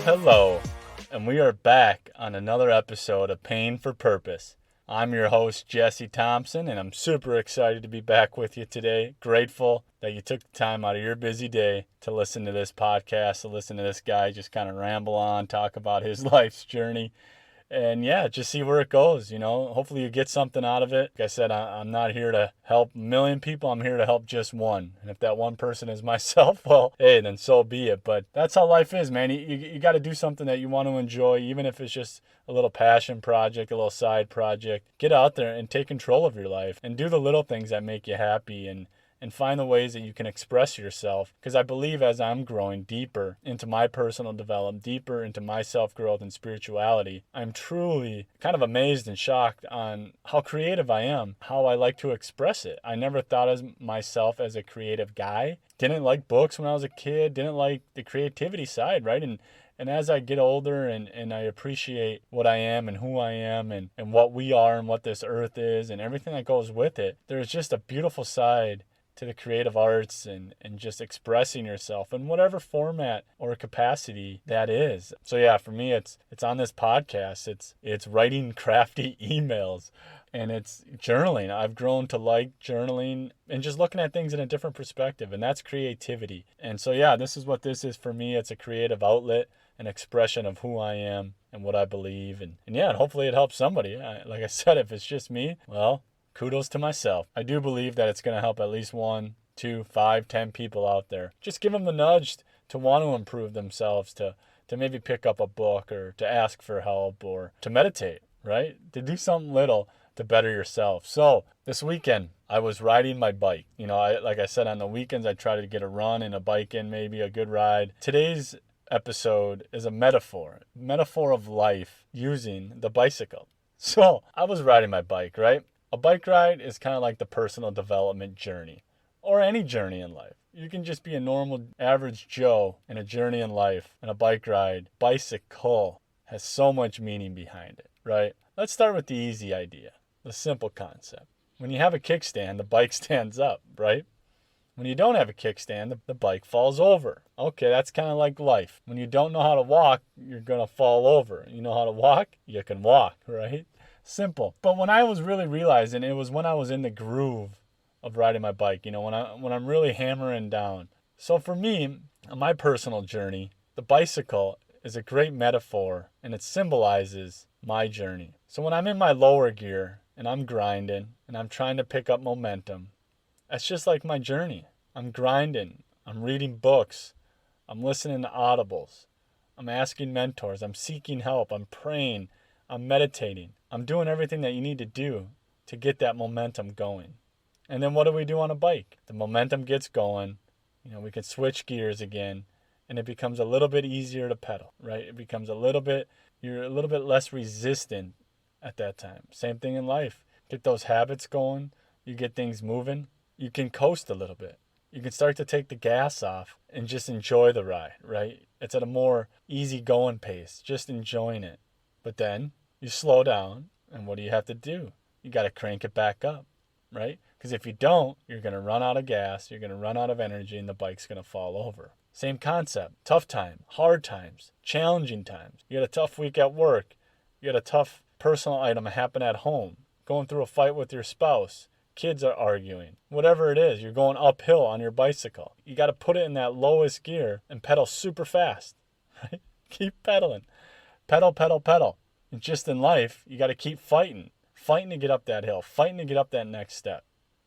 Hello, and we are back on another episode of Pain for Purpose. I'm your host, Jesse Thompson, and I'm super excited to be back with you today. Grateful that you took the time out of your busy day to listen to this podcast, to listen to this guy just kind of ramble on, talk about his life's journey. And yeah, just see where it goes, Hopefully you get something out of it. Like I said, I'm not here to help a million people. I'm here to help just one. And if that one person is myself, well, hey, then so be it. But that's how life is, man. You got to do something that you want to enjoy, even if it's just a little passion project, a little side project. Get out there and take control of your life and do the little things that make you happy and find the ways that you can express yourself. Because I believe as I'm growing deeper into my personal development, deeper into my self-growth and spirituality, I'm truly kind of amazed and shocked on how creative I am, how I like to express it. I never thought of myself as a creative guy. Didn't like books when I was a kid, didn't like the creativity side, right? And as I get older and I appreciate what I am and who I am and what we are and what this earth is and everything that goes with it, there's just a beautiful side to the creative arts and just expressing yourself in whatever format or capacity that is. So yeah, for me, it's on this podcast, it's writing crafty emails, and it's journaling. I've grown to like journaling and just looking at things in a different perspective, and that's creativity. And so yeah, this is what this is for me. It's a creative outlet, an expression of who I am and what I believe, and yeah, and hopefully it helps somebody. Like I said, if it's just me, well, kudos to myself. I do believe that it's going to help at least 1, 2, 5, 10 people out there. Just give them the nudge to want to improve themselves, to maybe pick up a book or to ask for help or to meditate, right? To do something little to better yourself. So this weekend, I was riding my bike. Like I said, on the weekends, I try to get a run and a bike in, maybe a good ride. Today's episode is a metaphor of life using the bicycle. So I was riding my bike, right? A bike ride is kind of like the personal development journey, or any journey in life. You can just be a normal, average Joe in a journey in life, and a bike ride, bicycle, has so much meaning behind it, right? Let's start with the easy idea, the simple concept. When you have a kickstand, the bike stands up, right? When you don't have a kickstand, the bike falls over. Okay, that's kind of like life. When you don't know how to walk, you're going to fall over. You know how to walk? You can walk, right? Simple. But when I was really realizing, it was when I was in the groove of riding my bike, when I'm really hammering down. So for me, on my personal journey, the bicycle is a great metaphor, and it symbolizes my journey. So when I'm in my lower gear and I'm grinding and I'm trying to pick up momentum, that's just like my journey. I'm grinding, I'm reading books, I'm listening to audibles, I'm asking mentors, I'm seeking help, I'm praying, I'm meditating. I'm doing everything that you need to do to get that momentum going. And then what do we do on a bike? The momentum gets going. We can switch gears again, and it becomes a little bit easier to pedal, right? It becomes you're a little bit less resistant at that time. Same thing in life. Get those habits going. You get things moving. You can coast a little bit. You can start to take the gas off and just enjoy the ride, right? It's at a more easy-going pace, just enjoying it. But then you slow down, and what do you have to do? You got to crank it back up, right? Because if you don't, you're going to run out of gas, you're going to run out of energy, and the bike's going to fall over. Same concept. Tough time, hard times, challenging times. You got a tough week at work. You got a tough personal item happen at home. Going through a fight with your spouse. Kids are arguing. Whatever it is, you're going uphill on your bicycle. You got to put it in that lowest gear and pedal super fast, right? Keep pedaling. Pedal, pedal, pedal. And just in life, you got to keep fighting to get up that hill, fighting to get up that next step,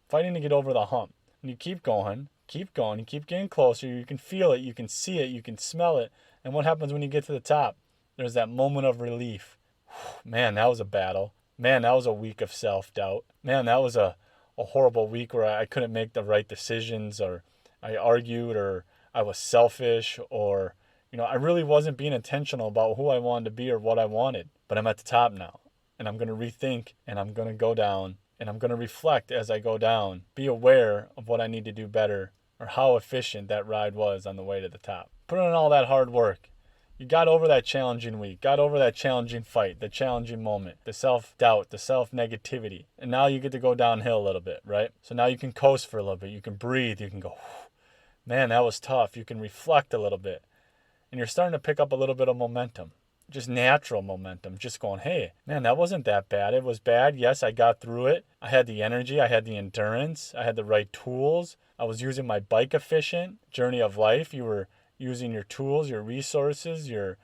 fighting to get over the hump. And you keep going, you keep getting closer. You can feel it, you can see it, you can smell it. And what happens when you get to the top? There's that moment of relief. Man, that was a battle. Man, that was a week of self-doubt. Man, that was a horrible week where I couldn't make the right decisions, or I argued, or I was selfish, or I really wasn't being intentional about who I wanted to be or what I wanted. But I'm at the top now, and I'm going to rethink, and I'm going to go down, and I'm going to reflect as I go down, be aware of what I need to do better, or how efficient that ride was on the way to the top. Put in all that hard work. You got over that challenging week, got over that challenging fight, the challenging moment, the self-doubt, the self-negativity. And now you get to go downhill a little bit, right? So now you can coast for a little bit. You can breathe. You can go, man, that was tough. You can reflect a little bit. and you're starting to pick up a little bit of momentum. Just natural momentum, just going, hey, man, that wasn't that bad. It was bad. Yes, I got through it. I had the energy. I had the endurance. I had the right tools. I was using my bike efficient. Journey of life, you were using your tools, your resources, your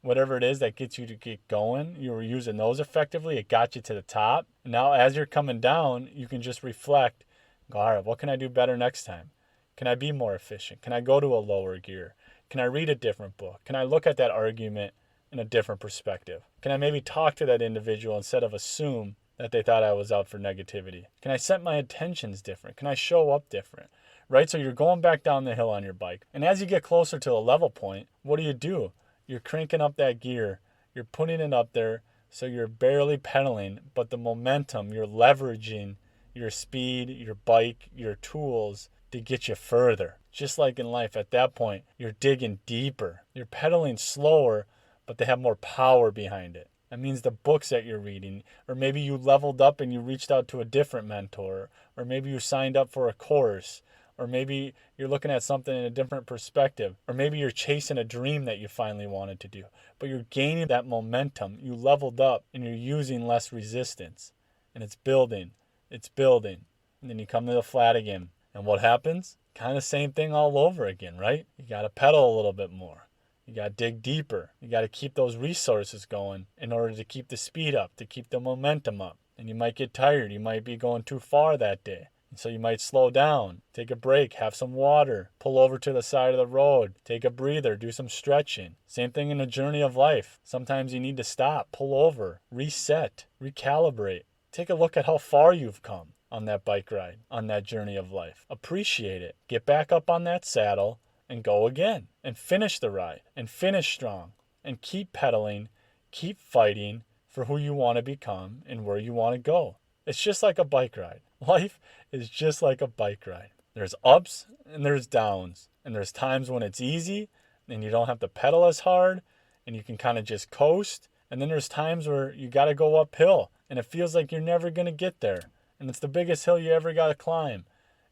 whatever it is that gets you to get going. You were using those effectively. It got you to the top. And now as you're coming down, you can just reflect, go, all right, what can I do better next time? Can I be more efficient? Can I go to a lower gear? Can I read a different book? Can I look at that argument in a different perspective? Can I maybe talk to that individual instead of assume that they thought I was out for negativity? Can I set my intentions different? Can I show up different? Right? So you're going back down the hill on your bike. And as you get closer to a level point, what do? You're cranking up that gear. You're putting it up there so you're barely pedaling, but the momentum, you're leveraging your speed, your bike, your tools to get you further. Just like in life, at that point, you're digging deeper. You're pedaling slower, but they have more power behind it. That means the books that you're reading, or maybe you leveled up and you reached out to a different mentor, or maybe you signed up for a course, or maybe you're looking at something in a different perspective, or maybe you're chasing a dream that you finally wanted to do, but you're gaining that momentum. You leveled up and you're using less resistance, and it's building, and then you come to the flat again. And what happens? Kind of same thing all over again, right? You got to pedal a little bit more. You got to dig deeper. You got to keep those resources going in order to keep the speed up, to keep the momentum up. And you might get tired. You might be going too far that day. And so you might slow down, take a break, have some water, pull over to the side of the road, take a breather, do some stretching. Same thing in the journey of life. Sometimes you need to stop, pull over, reset, recalibrate. Take a look at how far you've come on that bike ride, on that journey of life. Appreciate it. Get back up on that saddle and go again and finish the ride and finish strong and keep pedaling, keep fighting for who you want to become and where you want to go. It's just like a bike ride. Life is just like a bike ride. There's ups and there's downs, and there's times when it's easy and you don't have to pedal as hard and you can kind of just coast. And then there's times where you got to go uphill and it feels like you're never going to get there. And it's the biggest hill you ever got to climb.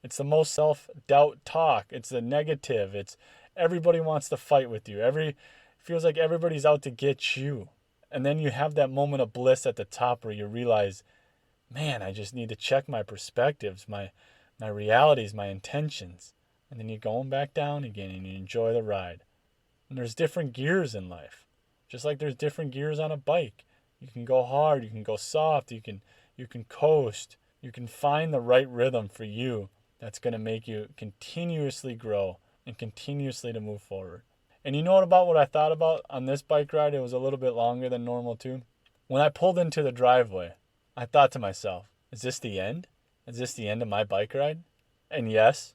It's the most self-doubt talk. It's the negative. It's everybody wants to fight with you. Feels like everybody's out to get you. And then you have that moment of bliss at the top where you realize, man, I just need to check my perspectives, my realities, my intentions. And then you're going back down again and you enjoy the ride. And there's different gears in life. Just like there's different gears on a bike. You can go hard, you can go soft, you can coast. You can find the right rhythm for you that's going to make you continuously grow and continuously to move forward. And you know what I thought about on this bike ride? It was a little bit longer than normal too. When I pulled into the driveway, I thought to myself, is this the end? Is this the end of my bike ride? And yes,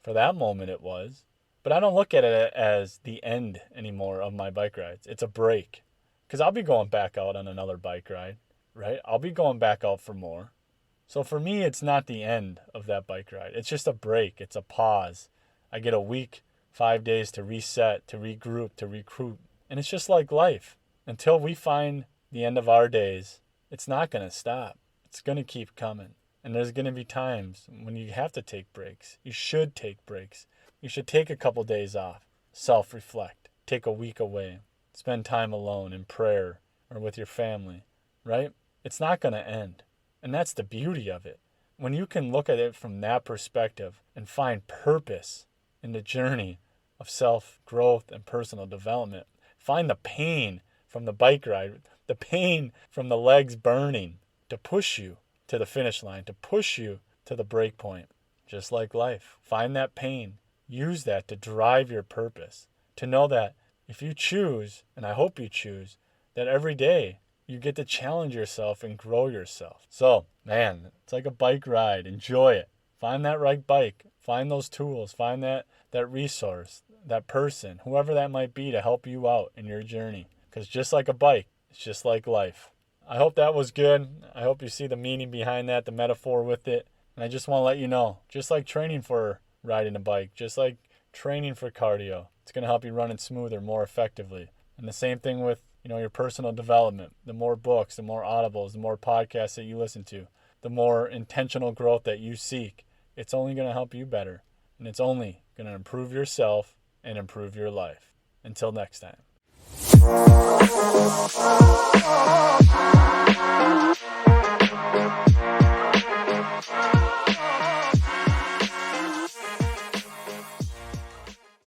for that moment it was. But I don't look at it as the end anymore of my bike rides. It's a break. Because I'll be going back out on another bike ride, right? I'll be going back out for more. So for me, it's not the end of that bike ride. It's just a break. It's a pause. I get a week, 5 days to reset, to regroup, to recruit. And it's just like life. Until we find the end of our days, it's not going to stop. It's going to keep coming. And there's going to be times when you have to take breaks. You should take breaks. You should take a couple days off. Self-reflect. Take a week away. Spend time alone in prayer or with your family, right? It's not going to end. And that's the beauty of it. When you can look at it from that perspective and find purpose in the journey of self-growth and personal development, find the pain from the bike ride, the pain from the legs burning to push you to the finish line, to push you to the break point. Just like life, find that pain. Use that to drive your purpose. To know that if you choose, and I hope you choose, that every day you get to challenge yourself and grow yourself. So, man, it's like a bike ride. Enjoy it. Find that right bike. Find those tools. Find that resource, that person, whoever that might be to help you out in your journey. Because just like a bike, it's just like life. I hope that was good. I hope you see the meaning behind that, the metaphor with it. And I just want to let you know, just like training for riding a bike, just like training for cardio, it's going to help you run it smoother, more effectively. And the same thing with your personal development. The more books, the more audibles, the more podcasts that you listen to, the more intentional growth that you seek, it's only going to help you better. And it's only going to improve yourself and improve your life. Until next time.